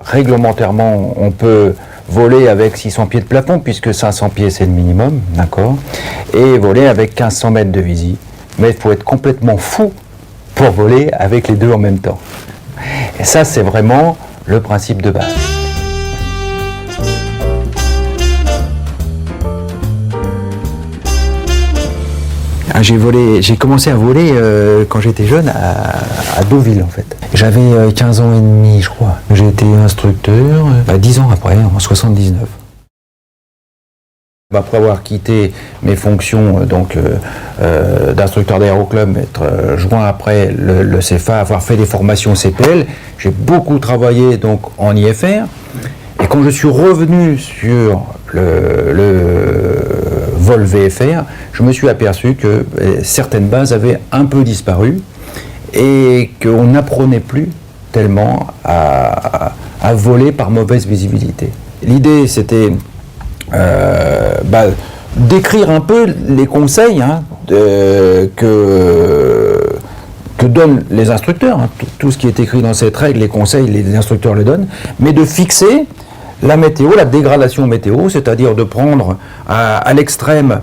réglementairement, on peut voler avec 600 pieds de plafond, puisque 500 pieds c'est le minimum, d'accord, et voler avec 1500 mètres de visie. Mais il faut être complètement fou pour voler avec les deux en même temps. Et ça, c'est vraiment le principe de base. J'ai commencé à voler quand j'étais jeune à Deauville en fait. J'avais 15 ans et demi je crois. J'ai été instructeur 10 ans après, en 79. Après avoir quitté mes fonctions d'instructeur d'aéroclub, être joint après le CFA, avoir fait des formations CPL, j'ai beaucoup travaillé donc en IFR. Et quand je suis revenu sur le vol VFR, je me suis aperçu que certaines bases avaient un peu disparu et qu'on n'apprenait plus tellement à voler par mauvaise visibilité. L'idée, c'était d'écrire un peu les conseils que donnent les instructeurs. Tout ce qui est écrit dans cette règle, les conseils, les instructeurs le donnent, mais de fixer la météo, la dégradation météo, c'est-à-dire de prendre à l'extrême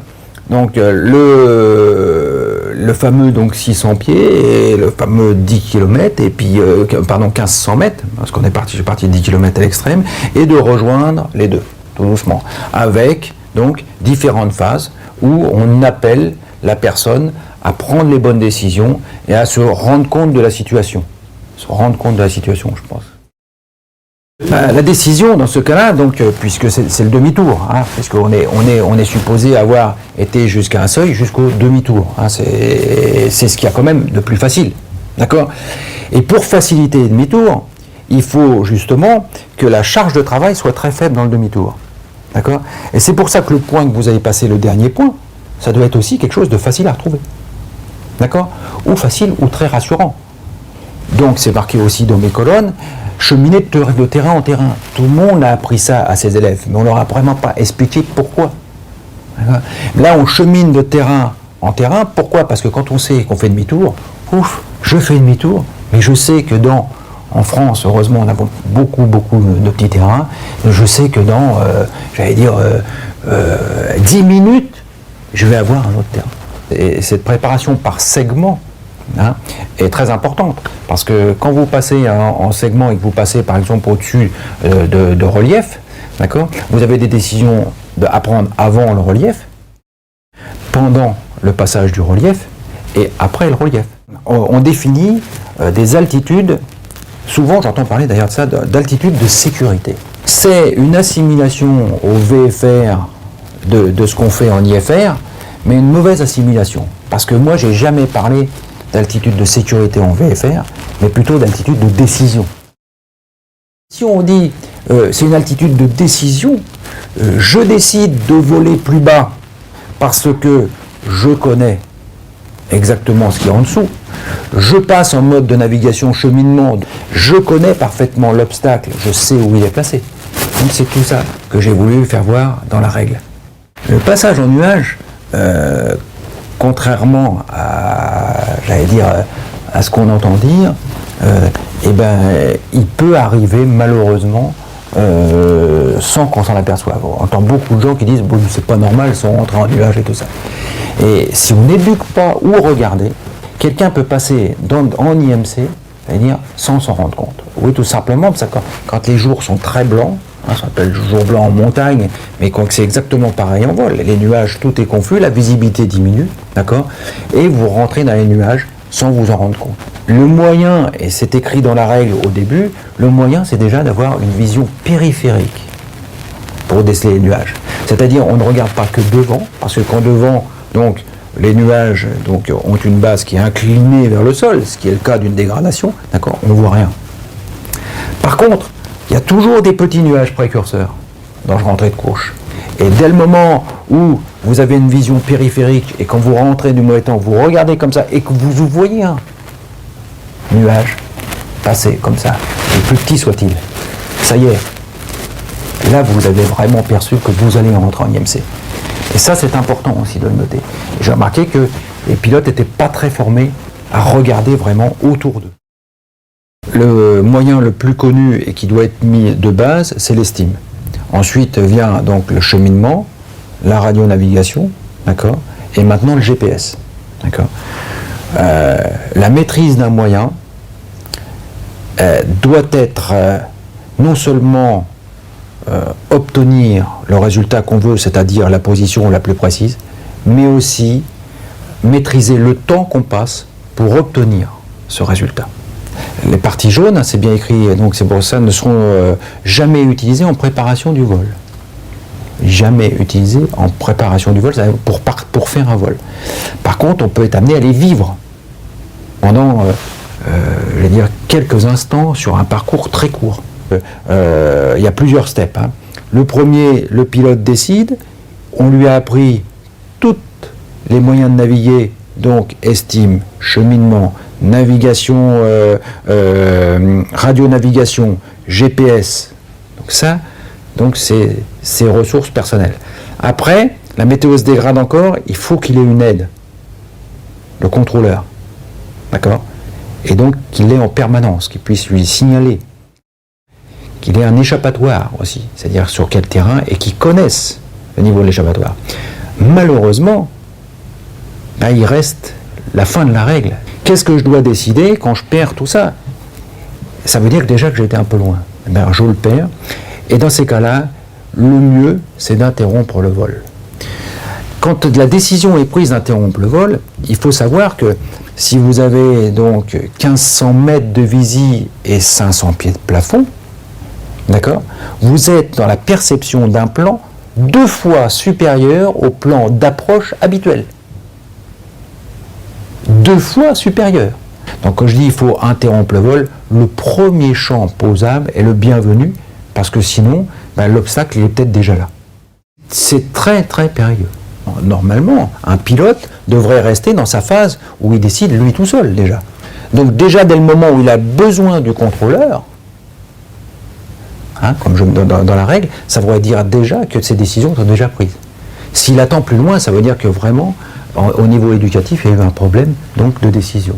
donc le fameux donc 600 pieds et le fameux 10 km et puis 1500 mètres, parce qu'on je suis parti de 10 km à l'extrême, et de rejoindre les deux, tout doucement, avec donc différentes phases où on appelle la personne à prendre les bonnes décisions et à se rendre compte de la situation. Se rendre compte de la situation, je pense. La décision dans ce cas-là, donc, puisque c'est le demi-tour, puisqu'on est supposé avoir été jusqu'à un seuil, jusqu'au demi-tour. C'est ce qu'il y a quand même de plus facile. D'accord ? Et pour faciliter le demi-tour, il faut justement que la charge de travail soit très faible dans le demi-tour. D'accord ? Et c'est pour ça que le point que vous avez passé, le dernier point, ça doit être aussi quelque chose de facile à retrouver. D'accord ? Ou facile ou très rassurant. Donc c'est marqué aussi dans mes colonnes, cheminer de terrain en terrain. Tout le monde a appris ça à ses élèves, mais on ne leur a vraiment pas expliqué pourquoi. Là, on chemine de terrain en terrain. Pourquoi ? Parce que quand on sait qu'on fait demi-tour, je fais demi-tour, mais je sais que en France, heureusement, on a beaucoup de petits terrains. Je sais que dans, 10 minutes, je vais avoir un autre terrain. Et cette préparation par segment est très importante, parce que quand vous passez en segment et que vous passez par exemple au-dessus de relief, d'accord, vous avez des décisions à prendre avant le relief, pendant le passage du relief et après le relief. On définit des altitudes, souvent j'entends parler d'ailleurs de ça, d'altitude de sécurité. C'est une assimilation au VFR de ce qu'on fait en IFR, mais une mauvaise assimilation, parce que moi j'ai jamais parlé d'altitude de sécurité en VFR, mais plutôt d'altitude de décision. Si on dit c'est une altitude de décision, je décide de voler plus bas parce que je connais exactement ce qu'il y a en dessous, je passe en mode de navigation cheminement, je connais parfaitement l'obstacle, je sais où il est placé. Donc c'est tout ça que j'ai voulu faire voir dans la règle. Le passage en nuage, contrairement à ce qu'on entend dire, il peut arriver malheureusement sans qu'on s'en aperçoive. On entend beaucoup de gens qui disent « c'est pas normal, ils sont rentrés en nuage et tout ça ». Et si on n'éduque pas ou regarder, quelqu'un peut passer en IMC, c'est-à-dire sans s'en rendre compte. Oui, tout simplement, parce que quand les jours sont très blancs, ça s'appelle jour blanc en montagne, mais quand c'est exactement pareil en vol. Les nuages, tout est confus, la visibilité diminue, d'accord ? Et vous rentrez dans les nuages sans vous en rendre compte. Le moyen, et c'est écrit dans la règle au début, le moyen c'est déjà d'avoir une vision périphérique pour déceler les nuages. C'est-à-dire on ne regarde pas que devant, parce que quand devant, donc, les nuages ont une base qui est inclinée vers le sol, ce qui est le cas d'une dégradation, d'accord, on ne voit rien. Par contre, il y a toujours des petits nuages précurseurs dans le rentrée de couche. Et dès le moment où vous avez une vision périphérique et quand vous rentrez du mauvais temps, vous regardez comme ça et que vous voyez un nuage passer comme ça, le plus petit soit-il, ça y est, là vous avez vraiment perçu que vous allez rentrer en IMC. Et ça c'est important aussi de le noter. J'ai remarqué que les pilotes n'étaient pas très formés à regarder vraiment autour d'eux. Le moyen le plus connu et qui doit être mis de base, c'est l'estime. Ensuite vient donc le cheminement, la radionavigation, d'accord, et maintenant le GPS, d'accord. La maîtrise d'un moyen doit être non seulement obtenir le résultat qu'on veut, c'est-à-dire la position la plus précise, mais aussi maîtriser le temps qu'on passe pour obtenir ce résultat. Les parties jaunes, c'est bien écrit, donc c'est pour ça, ne seront jamais utilisées en préparation du vol. Jamais utilisées en préparation du vol, pour faire un vol. Par contre, on peut être amené à les vivre pendant, je vais dire, quelques instants sur un parcours très court. Il y a plusieurs steps. Hein. Le premier, le pilote décide, on lui a appris tous les moyens de naviguer, donc estime, cheminement, navigation, radionavigation, GPS, donc ça, donc c'est ses ressources personnelles. Après, la météo se dégrade encore, il faut qu'il ait une aide, le contrôleur, d'accord, et donc qu'il l'ait en permanence, qu'il puisse lui signaler, qu'il ait un échappatoire aussi, c'est-à-dire sur quel terrain, et qu'il connaisse le niveau de l'échappatoire. Malheureusement, ben, il reste la fin de la règle. Qu'est-ce que je dois décider quand je perds tout ça? Ça veut dire que déjà que j'ai été un peu loin. Ben, je le perds. Et dans ces cas-là, le mieux, c'est d'interrompre le vol. Quand la décision est prise d'interrompre le vol, il faut savoir que si vous avez donc 1500 mètres de visie et 500 pieds de plafond, d'accord, vous êtes dans la perception d'un plan 2 fois supérieur au plan d'approche habituel. 2 fois supérieur. Donc quand je dis il faut interrompre le vol, le premier champ posable est le bienvenu, parce que sinon, ben, l'obstacle il est peut-être déjà là. C'est très très périlleux. Normalement, un pilote devrait rester dans sa phase où il décide lui tout seul déjà. Donc déjà dès le moment où il a besoin du contrôleur, hein, comme je me donne dans la règle, ça voudrait dire déjà que ses décisions sont déjà prises. S'il attend plus loin, ça veut dire que vraiment, au niveau éducatif, il y a eu un problème donc de décision.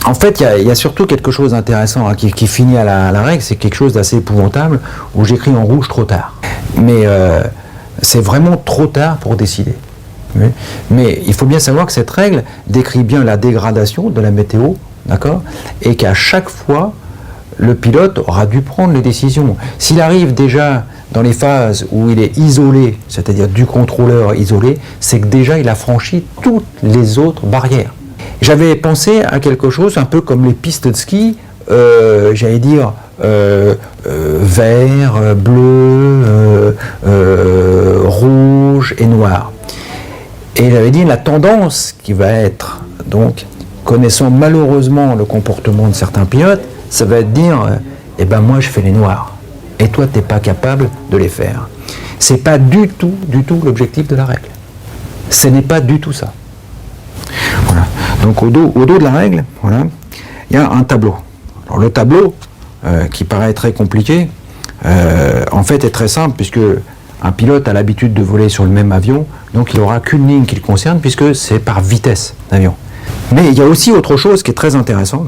En fait, il y a surtout quelque chose d'intéressant hein, qui finit à la règle, c'est quelque chose d'assez épouvantable, où j'écris en rouge trop tard. Mais c'est vraiment trop tard pour décider. Mais il faut bien savoir que cette règle décrit bien la dégradation de la météo, d'accord, et qu'à chaque fois, le pilote aura dû prendre les décisions. S'il arrive déjà dans les phases où il est isolé, c'est-à-dire du contrôleur isolé, c'est que déjà il a franchi toutes les autres barrières. J'avais pensé à quelque chose un peu comme les pistes de ski, j'allais dire vert, bleu, rouge et noir. Et j'avais dit la tendance qui va être, donc, connaissant malheureusement le comportement de certains pilotes, ça va être dire, eh ben moi je fais les noirs, et toi tu n'es pas capable de les faire. C'est pas du tout l'objectif de la règle. Ce n'est pas du tout ça. Voilà. Donc au dos de la règle, voilà, il y a un tableau. Alors le tableau, qui paraît très compliqué, en fait est très simple, puisque un pilote a l'habitude de voler sur le même avion, donc il n'aura qu'une ligne qui le concerne, puisque c'est par vitesse d'avion. Mais il y a aussi autre chose qui est très intéressant,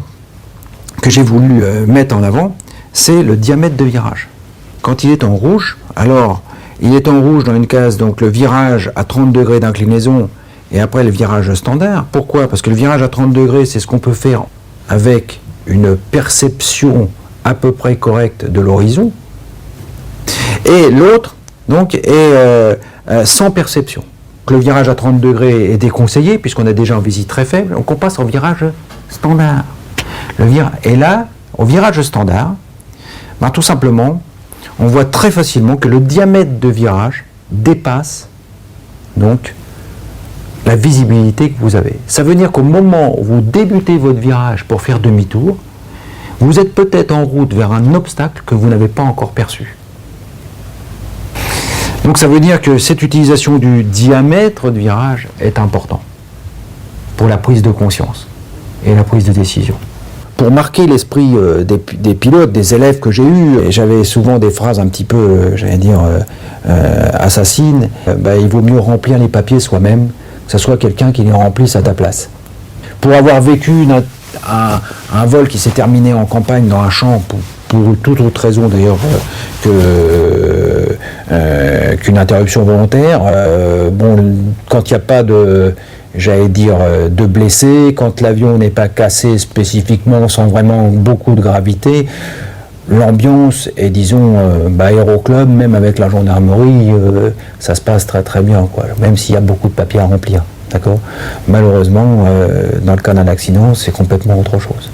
que j'ai voulu mettre en avant, c'est le diamètre de virage. Quand il est en rouge, alors il est en rouge dans une case, donc le virage à 30 degrés d'inclinaison, et après le virage standard. Pourquoi? Parce que le virage à 30 degrés, c'est ce qu'on peut faire avec une perception à peu près correcte de l'horizon. Et l'autre, donc, est sans perception. Le virage à 30 degrés est déconseillé, puisqu'on est déjà en visite très faible, donc on passe au virage standard. Et là, au virage standard, ben, tout simplement, on voit très facilement que le diamètre de virage dépasse donc la visibilité que vous avez. Ça veut dire qu'au moment où vous débutez votre virage pour faire demi-tour, vous êtes peut-être en route vers un obstacle que vous n'avez pas encore perçu. Donc ça veut dire que cette utilisation du diamètre de virage est important pour la prise de conscience et la prise de décision. Pour marquer l'esprit des pilotes, des élèves que j'ai eus, et j'avais souvent des phrases un petit peu, j'allais dire, assassines, il vaut mieux remplir les papiers soi-même, que ce soit quelqu'un qui les remplisse à ta place. Pour avoir vécu un vol qui s'est terminé en campagne dans un champ pour toute autre raison d'ailleurs qu'une interruption volontaire. Quand il n'y a pas de blessés, quand l'avion n'est pas cassé spécifiquement sans vraiment beaucoup de gravité, l'ambiance est, disons, aéroclub, même avec la gendarmerie, ça se passe très très bien, quoi, même s'il y a beaucoup de papiers à remplir. D'accord ? Malheureusement, dans le cas d'un accident, c'est complètement autre chose.